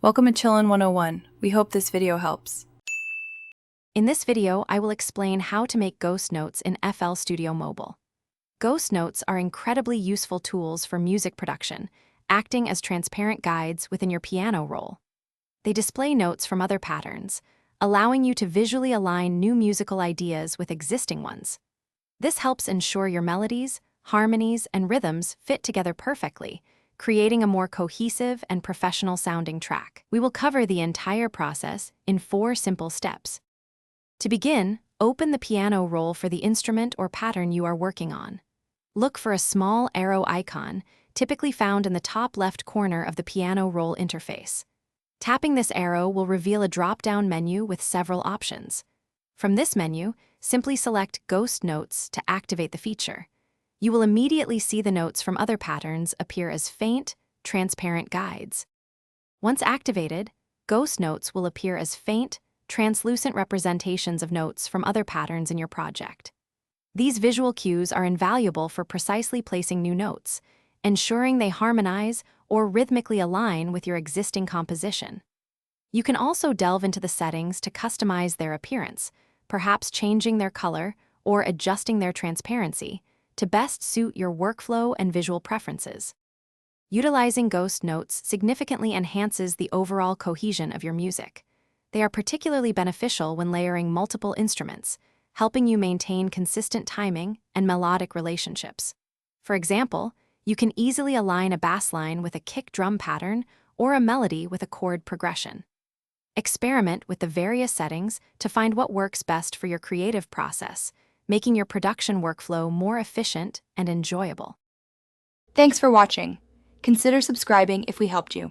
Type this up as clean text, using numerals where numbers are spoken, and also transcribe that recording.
Welcome to Chillin' 101. We hope this video helps. In this video, I will explain how to make Ghost Notes in FL Studio Mobile. Ghost Notes are incredibly useful tools for music production, acting as transparent guides within your piano roll. They display notes from other patterns, allowing you to visually align new musical ideas with existing ones. This helps ensure your melodies, harmonies, and rhythms fit together perfectly, creating a more cohesive and professional-sounding track. We will cover the entire process in 4 simple steps. To begin, open the piano roll for the instrument or pattern you are working on. Look for a small arrow icon, typically found in the top left corner of the piano roll interface. Tapping this arrow will reveal a drop-down menu with several options. From this menu, simply select Ghost Notes to activate the feature. You will immediately see the notes from other patterns appear as faint, transparent guides. Once activated, Ghost Notes will appear as faint, translucent representations of notes from other patterns in your project. These visual cues are invaluable for precisely placing new notes, ensuring they harmonize or rhythmically align with your existing composition. You can also delve into the settings to customize their appearance, perhaps changing their color or adjusting their transparency to best suit your workflow and visual preferences. Utilizing Ghost Notes significantly enhances the overall cohesion of your music. They are particularly beneficial when layering multiple instruments, helping you maintain consistent timing and melodic relationships. For example, you can easily align a bass line with a kick drum pattern or a melody with a chord progression. Experiment with the various settings to find what works best for your creative process, making your production workflow more efficient and enjoyable. Thanks for watching. Consider subscribing if we helped you.